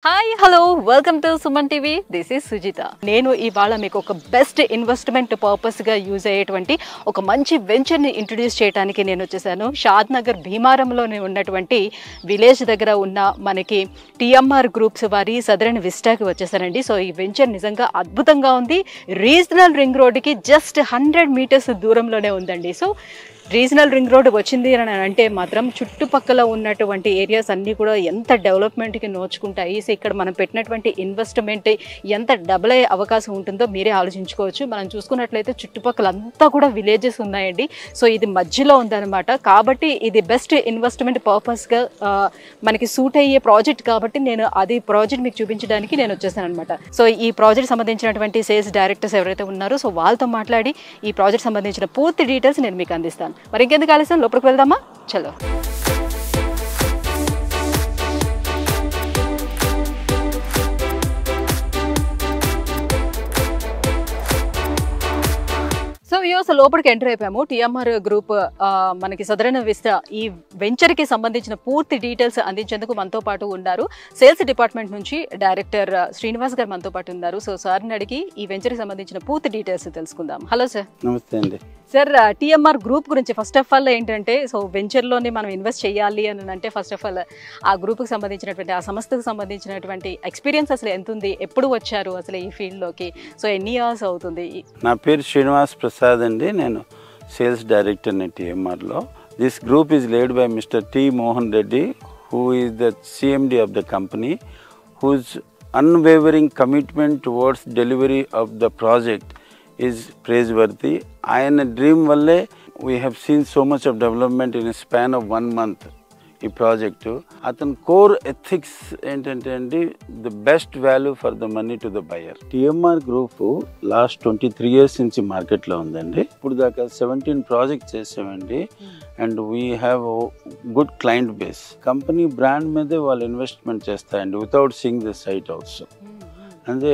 Hi hello welcome to Suman TV. This is Sujitha. నేను ఇవాళ మీకు ఒక బెస్ట్ ఇన్వెస్ట్మెంట్ పర్పస్గా యూజ్ అయ్యేటువంటి ఒక మంచి వెంచర్ని ఇంట్రడ్యూస్ చేయడానికి నేను వచ్చేసాను. షాద్ నగర్ భీమారంలోనే ఉన్నటువంటి విలేజ్ దగ్గర ఉన్న మనకి టిఎంఆర్ గ్రూప్స్ వారి సదరన్ విస్టాకి వచ్చేసానండి. సో ఈ వెంచర్ నిజంగా అద్భుతంగా ఉంది. రీజనల్ రింగ్ రోడ్డుకి జస్ట్ 100 మీటర్స్ దూరంలోనే ఉందండి. సో రీజనల్ రింగ్ రోడ్ వచ్చింది అని అంటే మాత్రం చుట్టుపక్కల ఉన్నటువంటి ఏరియాస్ అన్నీ కూడా ఎంత డెవలప్మెంట్కి నోచుకుంటాయి. సో ఇక్కడ మనం పెట్టినటువంటి ఇన్వెస్ట్మెంట్ ఎంత డబుల్ అయ్యే అవకాశం ఉంటుందో మీరే ఆలోచించుకోవచ్చు. మనం చూసుకున్నట్లయితే చుట్టుపక్కల అంతా కూడా విలేజెస్ ఉన్నాయండి. సో ఇది మధ్యలో ఉందన్నమాట. కాబట్టి ఇది బెస్ట్ ఇన్వెస్ట్మెంట్ పర్పస్గా మనకి సూట్ అయ్యే ప్రాజెక్ట్ కాబట్టి నేను అది ప్రాజెక్ట్ మీకు చూపించడానికి నేను వచ్చేసాను అనమాట. సో ఈ ప్రాజెక్ట్ సంబంధించినటువంటి సేల్స్ డైరెక్టర్స్ ఎవరైతే ఉన్నారో సో వాళ్ళతో మాట్లాడి ఈ ప్రాజెక్ట్ సంబంధించిన పూర్తి డీటెయిల్స్ నేను మీకు అందిస్తాను. మరి ఇంకెందుకు ఆలస్యం, లోపలికి వెళ్దామా? చలో. సో వ్యూస్ లోపలికి ఎంటర్ అయిపోయాము. టిఎంఆర్ గ్రూప్ మనకి సదరన్ విస్టా ఈ వెంచర్కి సంబంధించిన పూర్తి డీటెయిల్స్ అందించేందుకు మనతో పాటు ఉన్నారు. సేల్స్ డిపార్ట్మెంట్ నుంచి డైరెక్టర్ శ్రీనివాస్ గారు మనతో పాటు ఉన్నారు. సో సార్ని అడిగి ఈ వెంచర్కి సంబంధించిన పూర్తి డీటెయిల్స్ తెలుసుకుందాం. Hello sir. నమస్తే అండి. సార్, టిఎంఆర్ గ్రూప్ గురించి ఫస్ట్ ఆఫ్ ఆల్ ఏంటంటే సో వెంచర్లోనే మనం ఇన్వెస్ట్ చేయాలి అని అంటే ఫస్ట్ ఆఫ్ ఆల్ ఆ గ్రూప్కి సంబంధించినటువంటి ఆ సంస్థకు సంబంధించినటువంటి ఎక్స్పీరియన్స్ అసలు ఎంత ఉంది, ఎప్పుడు వచ్చారు అసలు ఈ ఫీల్డ్లోకి, సో ఎన్ని ఇయర్స్ అవుతుంది? నా పేరు శ్రీనివాస్ ప్రసాద్ అండి. నేను సేల్స్ డైరెక్టర్ని టిఎంఆర్లో. This group is led by mister T Mohan Reddy, who is the CMD of the company, whose unwavering commitment towards delivery of the project is praiseworthy. ఆయన డ్రీమ్ వల్లే we have seen so much of development in span of 1 month. ఈ project అతని core ethics ఏంటంటే అండి, the best value for the money to the buyer. TMR group last 23 years నుంచి మార్కెట్లో ఉందండి. ఇప్పుడు దాకా 17 ప్రాజెక్ట్స్ చేసామండి. And we have good client base. Company brand మీదే వాళ్ళు ఇన్వెస్ట్మెంట్ చేస్తారండి without seeing the site also. అంటే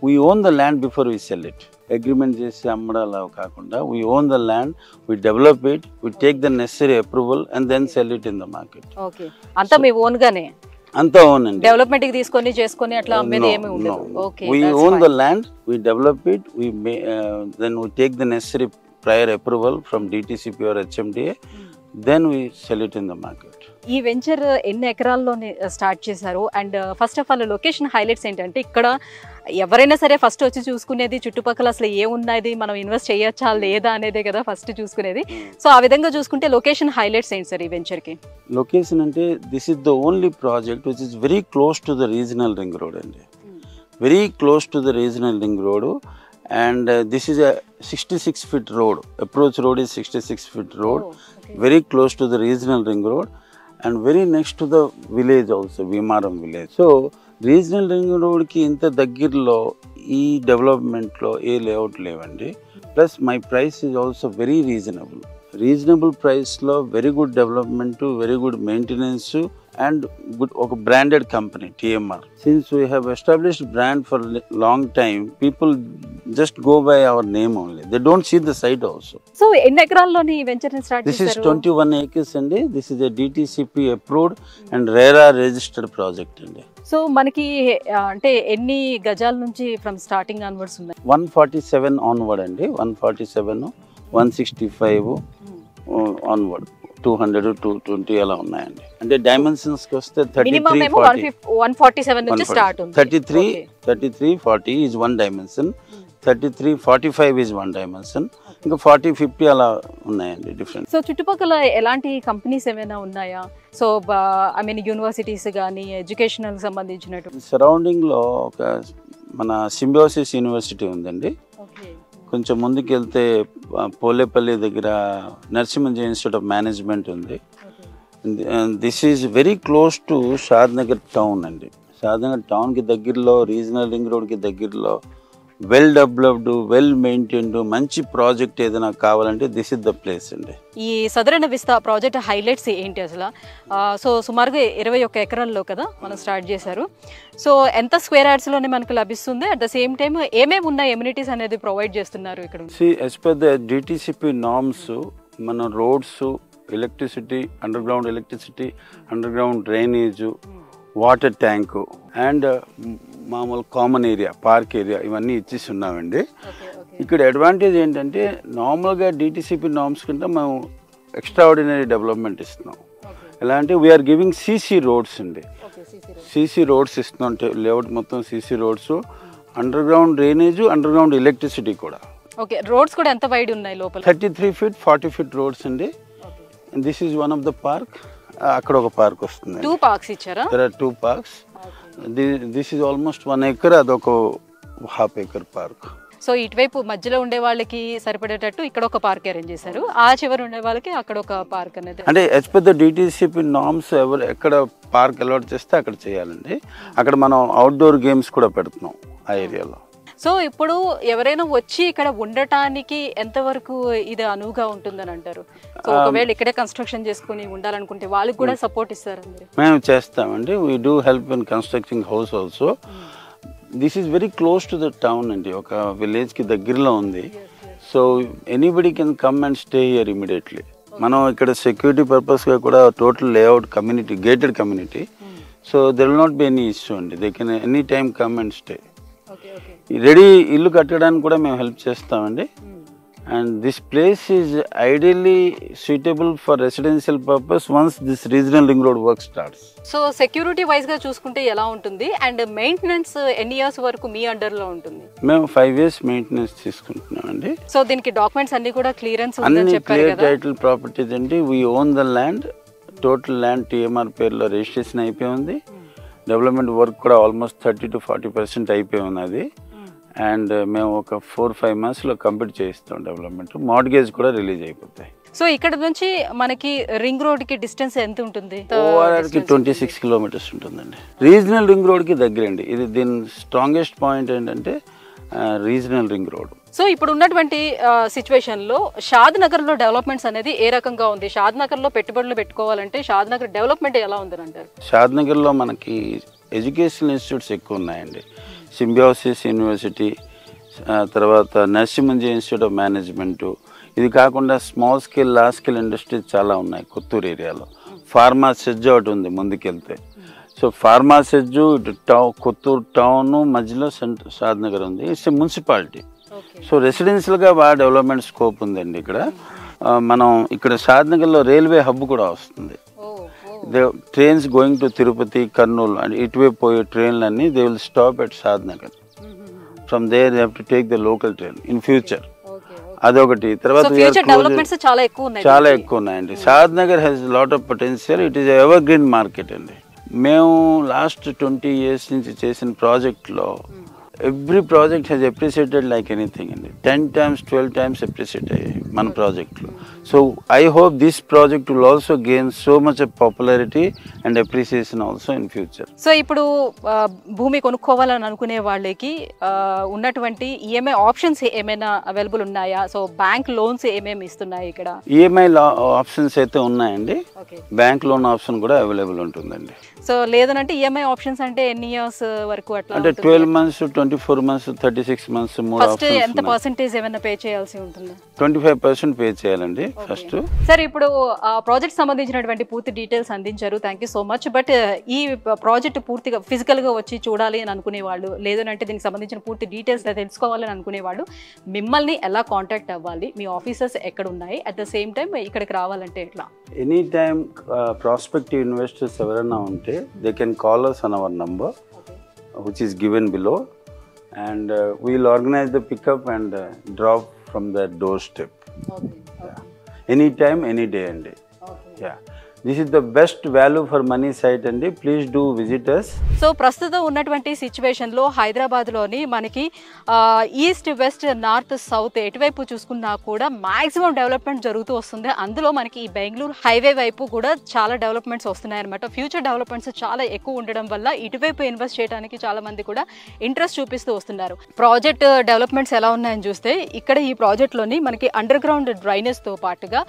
we own the land before we sell it. Agreement చేసి అమ్మడాలు కాకుండా we own the land, we develop it, we take the necessary approval and then sell it in the market. Okay, అంతా మీ own గానే? అంతా own అండి. Development కి తీసుకొని చేసుకొని అట్లా అమ్మేది ఏమీ ఉండదు. Okay, we own the land, we develop it, then we take the necessary prior approval from DTCP or HMDA, then we sell it in the market. ఈ వెంచర్ ఎన్ని ఎకరాల్లోనే స్టార్ట్ చేశారు? And first of all location highlights ఏంటంటే ఇక్కడ ఎవరైనా సరే first వచ్చి చూసుకునేది చుట్టుపక్కల అసలు ఏమున్నది, మనం ఇన్వెస్ట్ చేయొచ్చా లేదా అనేదే కదా ఫస్ట్ చూసుకునేది. సో ఆ విధంగా చూసుకుంటే లొకేషన్ హైలైట్స్ ఏంటి సార్ ఈ వెంచర్కి? లొకేషన్ అంటే this is the only project which is very close to the regional ring road అండి. Very close to the regional ring road. And this is a 66 feet road. Approach road is 66 feet road. Oh, okay. Very close to the regional ring road and very next to the village also, Vimaram village. So regional ring road ki inta daggirlo ee development lo ఏ layout లేవండి. Plus my price is also very reasonable. Reasonable ప్రైస్లో very good development, very good maintenance and good ఒక branded company TMR. Since we have established brand for long time, people just go by our name only. They don't see the site also. So ఎన్ని ఎకరాల్లోని ఈ venture ని start చేశారు? This is 21 acres అండి. This is a DTCP approved and RERA registered project అండి. So మనకి అంటే ఎన్ని గజాల నుంచి ఫ్రమ్ స్టార్టింగ్ ఆన్వర్డ్స్ ఉన్నాయి? 147 ఆన్వర్డ్ అండి. 147, 165 ఆన్వర్డ్, 200, 220 అలా ఉన్నాయండి. అంటే డైమెన్షన్స్ కి వస్తే 33, 40, 147 నుంచి స్టార్ట్ ఉంది. 33, 40 is one dimension, 33, 45 is one dimension, ఇంకా 40, 50 అలా ఉన్నాయండి డిఫరెంట్. సో చుట్టుపక్కల ఎలాంటి కంపెనీస్ ఏమైనా ఉన్నాయా? సో ఐ మీన్ యూనివర్సిటీస్ కానీ ఎడ్యుకేషనల్ సంబంధించినట్టు సరౌండింగ్ లో ఒక మన సింబయోసిస్ యూనివర్సిటీ ఉందండి. కొంచెం ముందుకు వెళ్తే పోలేపల్లి దగ్గర నరసింహ ఇన్స్టిట్యూట్ ఆఫ్ మేనేజ్మెంట్ ఉంది. This is very close to Shad Nagar town అండి. షాద్ నగర్ టౌన్కి దగ్గరలో, రీజనల్ రింగ్ రోడ్కి దగ్గరలో వెల్ డెవలప్డ్, వెల్ మెయింటైన్డ్ మంచి ప్రాజెక్ట్ ఏదైనా కావాలంటే దిస్ ఇస్ ద ప్లేస్ అండి. ఈ సదరన్ విస్తా ప్రాజెక్ట్ హైలైట్స్ ఏంటి అసలు? సో సుమారుగా 21 ఎకరాల్లో కదా మనం స్టార్ట్ చేశారు. సో ఎంత స్క్వేర్ యార్డ్స్లోనే మనకు లభిస్తుంది? అట్ ద సేమ్ టైమ్ ఏమేమి ఉన్నాయి ఎమ్యూనిటీస్ అనేది ప్రొవైడ్ చేస్తున్నారు ఇక్కడ? As per the DTCP norms మన roads, electricity, underground electricity, underground drainage, water tank and మామూలు కామన్ ఏరియా, పార్క్ ఏరియా ఇవన్నీ ఇచ్చేసి ఉన్నామండి. ఇక్కడ అడ్వాంటేజ్ ఏంటంటే నార్మల్గా డిటిసిపి నార్మ్స్ కంటే మేము ఎక్స్ట్రా ఆర్డినరీ డెవలప్మెంట్ ఇస్తున్నాం. ఎలా అంటే వీఆర్ గివింగ్ సీసీ రోడ్స్ అండి. సీసీ రోడ్స్ ఇస్తున్నాం, లేఅవుట్ మొత్తం CC roads, under ground drainage, under ground electricity కూడా. ఓకే, రోడ్స్ కూడా ఎంత వైడ్ ఉన్నాయి లోపల? 33 feet 40 feet రోడ్స్ అండి. This is one of the park. అక్కడ ఒక పార్క్ వస్తుంది. 2 parks ఇచ్చారా? There are 2 parks. This is almost 1 acre, అదొక ½ acre పార్క్. సో ఇటువైపు మధ్యలో ఉండే వాళ్ళకి సరిపడేటట్టు ఇక్కడ ఒక పార్క్ అరేంజ్ చేశారు, ఆ చివరి ఉండే వాళ్ళకి అక్కడ ఒక పార్క్ అనేది. అంటే as per the DTCP norms ఎవరు ఎక్కడ పార్క్ అలాట్ చేస్తే అక్కడ చేయాలండి. అక్కడ మనం అవుట్డోర్ గేమ్స్ కూడా పెడుతున్నాం ఆ ఏరియాలో. సో ఇప్పుడు ఎవరైనా వచ్చి ఇక్కడ ఉండటానికి ఎంతవరకు ఇది అనువుగా ఉంటుందని అంటారు? సో ఒకవేళ ఇక్కడే కన్స్ట్రక్షన్ చేసుకుని ఉండాలనుకుంటే వాళ్ళకి కూడా సపోర్ట్ ఇస్తారా? మేము చేస్తామండి. We do help in constructing house also. This is very close to the town అండి, ఒక విలేజ్కి దగ్గరలో ఉంది. So anybody can come and stay here immediately. మనం ఇక్కడ సెక్యూరిటీ పర్పస్గా కూడా total layout community, gated community. So there will not be any issue అండి. They can any time come and stay. Ready ఇల్లు కట్టడానికి కూడా మేము హెల్ప్ చేస్తామండి. And this place is ideally suitable for residential purpose once this regional ring road work starts. So security wise గా చూసుకుంటే ఎలా ఉంటుంది అండ్ మెయింటెనెన్స్ ఎన్ని ఇయర్స్ వరకు మీ అండర్ లో ఉంటుంది? మేము 5 years మెయింటెనెన్స్ తీసుకుంటున్నామండి. సో దీనికి డాక్యుమెంట్స్ అన్ని కూడా క్లియరెన్స్ అన్ని క్లియర్ టైటిల్ ప్రాపర్టీస్ అండి. We own the land, total land TMR పేరులో రిజిస్ట్రేషన్ అయిపోయి ఉంది. డెవలప్మెంట్ వర్క్ కూడా ఆల్మోస్ట్ 30 to 40% అయిపోయి ఉన్నది. అండ్ మేము ఒక 4-5 monthsలో కంప్లీట్ చేయిస్తాం డెవలప్మెంట్. మార్గేజ్ కూడా రిలీజ్ అయిపోతాయి. సో ఇక్కడ నుంచి మనకి రింగ్ రోడ్ కి డిస్టెన్స్ ఎంత ఉంటుంది? ఓఆర్ఆర్కి 26 kilometers ఉంటుందండి. రీజనల్ రింగ్ రోడ్కి దగ్గరండి. ఇది దీని స్ట్రాంగెస్ట్ పాయింట్ ఏంటంటే రీజనల్ రింగ్ రోడ్. సో ఇప్పుడు ఉన్నటువంటి సిచ్యువేషన్ లో షాద్ నగర్ లో డెవలప్మెంట్స్ అనేది ఏ రకంగా ఉంది? షాద్ నగర్ లో పెట్టుబడులు పెట్టుకోవాలంటే షాద్ నగర్ డెవలప్మెంట్ ఎలా ఉందని అంటారు? షాద్ నగర్లో మనకి ఎడ్యుకేషనల్ ఇన్స్టిట్యూట్స్ ఎక్కువ ఉన్నాయండి. సింబియోసిస్ యూనివర్సిటీ, తర్వాత నర్సింహంజీ ఇన్స్టిట్యూట్ ఆఫ్ మేనేజ్మెంటు, ఇది కాకుండా small scale large scale industries చాలా ఉన్నాయి కొత్తూరు ఏరియాలో. ఫార్మా సెజ్ ఒకటి ఉంది ముందుకెళ్తే. సో ఫార్మా సెజ్జు ఇటు కొత్తూరు టౌన్ మధ్యలో షాద్ నగర్ ఉంది. It's a municipality. సో రెసిడెన్షియల్గా బాగా డెవలప్మెంట్ స్కోప్ ఉందండి ఇక్కడ. మనం ఇక్కడ షాద్ నగర్లో రైల్వే హబ్ కూడా వస్తుంది. Trains going to Tirupati, Kurnool and ఇటువైపు పోయే ట్రైన్లన్నీ they will stop at Shad Nagar. From there they have to take the local train in future. అదొకటి. తర్వాత చాలా ఎక్కువ ఉన్నాయండి. Shad Nagar has lot of potential. It is evergreen market అండి. మేము లాస్ట్ 20 years నుంచి చేసిన ప్రాజెక్ట్లో every project has appreciated like anything అండి. 10 times 12 times అప్రిషియేట్ అయ్యాయి మన ప్రాజెక్ట్లో. So I hope this project will also gain so much popularity and appreciation also in future. So ఇప్పుడు భూమి కొనుక్కోవాలని అనుకునే వాళ్ళకి ఉన్నటువంటి ఈఎంఐ ఆప్షన్స్ ఏమైనా అవైలబుల్ ఉన్నాయా? సో బ్యాంక్ లోన్స్ ఏమేమి ఇస్తున్నాయి ఇక్కడ? ఈఎంఐ ఆప్షన్స్ అయితే ఉన్నాయండి. బ్యాంక్ లోన్ ఆప్షన్ కూడా అవైలబుల్ ఉంటుందండి. సో లేదనంటే ఈఎంఐ ఆప్షన్స్ అంటే ఎన్ని ఇయర్స్ వరకు అట్లా? అంటే 12 months, 24 months, 36 months. ఫస్ట్ ఎంత పర్సెంటేజ్ ఏమైనా పే చేయాల్సి ఉంటుంది? 25% పే చేయాలండి ఫస్ట్. సార్ ఇప్పుడు ప్రాజెక్ట్ సంబంధించినటువంటి పూర్తి డీటెయిల్స్ అందించారు, thank you so much. But ఈ ప్రాజెక్ట్ పూర్తిగా ఫిజికల్ గా వచ్చి చూడాలి అని అనుకునే వాళ్ళు, లేదంటే దీనికి సంబంధించిన పూర్తి డీటెయిల్స్ తెలుసుకోవాలని అనుకునే వాళ్ళు మిమ్మల్ని ఎలా కాంటాక్ట్ అవ్వాలి? మీ ఆఫీసెస్ ఎక్కడ ఉన్నాయి? అట్ ద సేమ్ టైం ఇక్కడికి రావాలంటే ఎట్లా? ఎనీ టైమ్ ప్రాస్పెక్టివ్ ఇన్వెస్టర్స్ ఎవరైనా ఉంటే they can call us on our number which is given below, and we'll organize the pickup and drop from the doorstep. Anytime, any day and day. Yeah, this is the best value for money site and please do visit us. So ప్రస్తుతం ఉన్నటువంటి సిచ్యువేషన్లో హైదరాబాద్లోని మనకి east west north south ఎటువైపు చూసుకున్నా కూడా maximum development జరుగుతూ వస్తుంది. అందులో మనకి ఈ బెంగళూరు హైవే వైపు కూడా చాలా డెవలప్మెంట్స్ వస్తున్నాయి అనమాట. ఫ్యూచర్ డెవలప్మెంట్స్ చాలా ఎక్కువ ఉండడం వల్ల ఇటువైపు ఇన్వెస్ట్ చేయడానికి చాలా మంది కూడా ఇంట్రెస్ట్ చూపిస్తూ వస్తున్నారు. ప్రాజెక్ట్ డెవలప్మెంట్స్ ఎలా ఉన్నాయని చూస్తే ఇక్కడ ఈ ప్రాజెక్ట్లోని మనకి అండర్ గ్రౌండ్ డ్రైనేజ్తో పాటుగా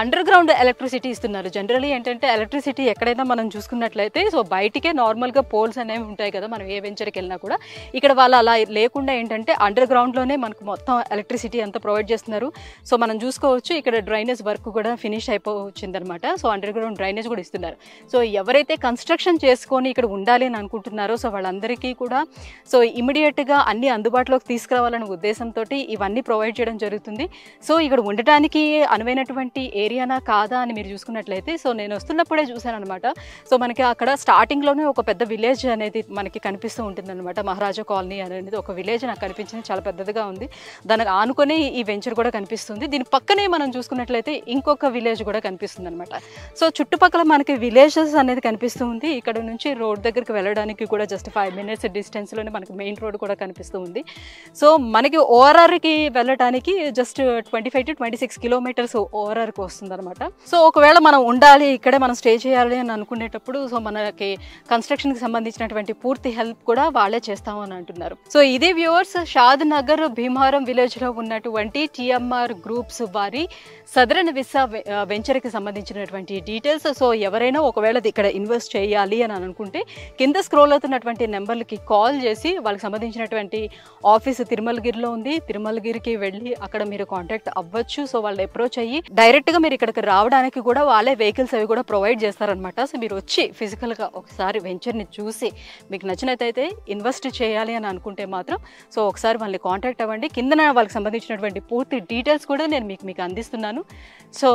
అండర్ గ్రౌండ్ ఎలక్ట్రిసిటీ ఇస్తున్నారు. జనరలీ ఏంటంటే ఎలక్ట్రిసిటీ ఎక్కడైనా మనం చూసుకున్నట్లయితే సో బయటికే నార్మల్గా పోల్స్ అనేవి ఉంటాయి కదా మనం ఏ వెంచర్కి వెళ్ళినా కూడా. ఇక్కడ వాళ్ళు అలా లేకుండా ఏంటంటే అండర్ గ్రౌండ్లోనే మనకు మొత్తం ఎలక్ట్రిసిటీ అంతా ప్రొవైడ్ చేస్తున్నారు. సో మనం చూసుకోవచ్చు ఇక్కడ డ్రైనేజ్ వర్క్ కూడా ఫినిష్ అయిపోవచ్చిందనమాట. సో అండర్ గ్రౌండ్ డ్రైనేజ్ కూడా ఇస్తున్నారు. సో ఎవరైతే కన్స్ట్రక్షన్ చేసుకొని ఇక్కడ ఉండాలి అని అనుకుంటున్నారో సో వాళ్ళందరికీ కూడా సో ఇమీడియట్గా అన్ని అందుబాటులోకి తీసుకురావాలనే ఉద్దేశంతో ఇవన్నీ ప్రొవైడ్ చేయడం జరుగుతుంది. సో ఇక్కడ ఉండటానికి అనువైనటువంటి ఏరియానా కాదా అని మీరు చూసుకున్నట్లయితే సో నేను వస్తున్నప్పుడే చూశాను అనమాట. సో మనకి అక్కడ స్టార్టింగ్లోనే ఒక పెద్ద విలేజ్ అనేది మనకి కనిపిస్తూ ఉంటుంది అనమాట. మహారాజా కాలనీ అనేది ఒక విలేజ్ నాకు కనిపించింది, చాలా పెద్దదిగా ఉంది. దానికి ఆనుకొని ఈ వెంచర్ కూడా కనిపిస్తుంది. దీని పక్కనే మనం చూసుకున్నట్లయితే ఇంకొక విలేజ్ కూడా కనిపిస్తుంది అనమాట. సో చుట్టుపక్కల మనకి విలేజెస్ అనేది కనిపిస్తూ ఉంది. ఇక్కడ నుంచి రోడ్ దగ్గరికి వెళ్ళడానికి కూడా జస్ట్ 5 minutes డిస్టెన్స్లోనే మనకి మెయిన్ రోడ్ కూడా కనిపిస్తూ ఉంది. సో మనకి ఓఆర్ఆర్కి వెళ్ళడానికి జస్ట్ 25 to 26 kilometers ఓఆర్ఆర్కి వస్తుంది అనమాట. సో ఒకవేళ మనం ఉండాలి ఇక్కడే మనం స్టే చేయాలి అని అనుకునేటప్పుడు సో మనకి కన్స్ట్రక్షన్కి సంబంధించినటువంటి పూర్తి హెల్ప్ కూడా వాళ్ళే చేస్తామని అంటున్నారు. సో ఇదే వ్యూవర్స్ షాద్ నగర్ భీమవరం విలేజ్లో ఉన్నటువంటి టీఎంఆర్ గ్రూప్స్ వారి సదరన్ విసా వెంచర్కి సంబంధించినటువంటి డీటెయిల్స్. సో ఎవరైనా ఒకవేళ ఇక్కడ ఇన్వెస్ట్ చేయాలి అని అనుకుంటే కింద స్క్రోల్ అవుతున్నటువంటి నెంబర్లకి కాల్ చేసి వాళ్ళకి సంబంధించినటువంటి ఆఫీస్ తిరుమలగిరిలో ఉంది, తిరుమలగిరికి వెళ్ళి అక్కడ మీరు కాంటాక్ట్ అవ్వచ్చు. సో వాళ్ళు అప్రోచ్ అయ్యి డైరెక్ట్గా మీరు ఇక్కడికి రావడానికి కూడా వాళ్ళే వెహికల్స్ అవి కూడా ప్రొవైడ్ చేస్తారనమాట. సో మీరు వచ్చి ఫిజికల్గా ఒకసారి వెంచర్ని చూసి మీకు నచ్చినట్టయితే ఇన్వెస్ట్ చేయాలి అని అనుకుంటే మాత్రం సో ఒకసారి వాళ్ళని కాంటాక్ట్ అవ్వండి. కిందన వాళ్ళకి సంబంధించినటువంటి పూర్తి డీటెయిల్స్ కూడా నేను మీకు అందిస్తున్నాను. సో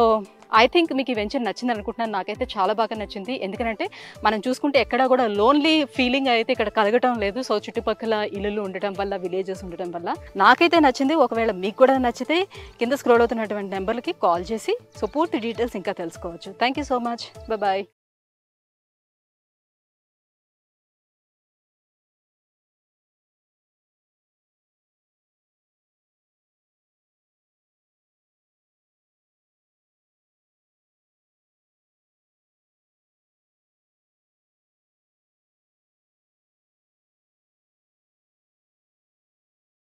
ఐ థింక్ మీకు ఈ వెంచర్ నచ్చింది అనుకుంటున్నాను. నాకైతే చాలా బాగా నచ్చింది. ఎందుకంటే మనం చూసుకుంటే ఎక్కడా కూడా లోన్లీ ఫీలింగ్ అయితే ఇక్కడ కలగటం లేదు. సో చుట్టుపక్కల ఇల్లులు ఉండటం వల్ల, విలేజెస్ ఉండటం వల్ల నాకైతే నచ్చింది. ఒకవేళ మీకు కూడా నచ్చితే కింద స్క్రోల్ అవుతున్నటువంటి నెంబర్లకి కాల్ చేసి సో పూర్తి డీటెయిల్స్ ఇంకా తెలుసుకోవచ్చు. Thank you so much. Bye.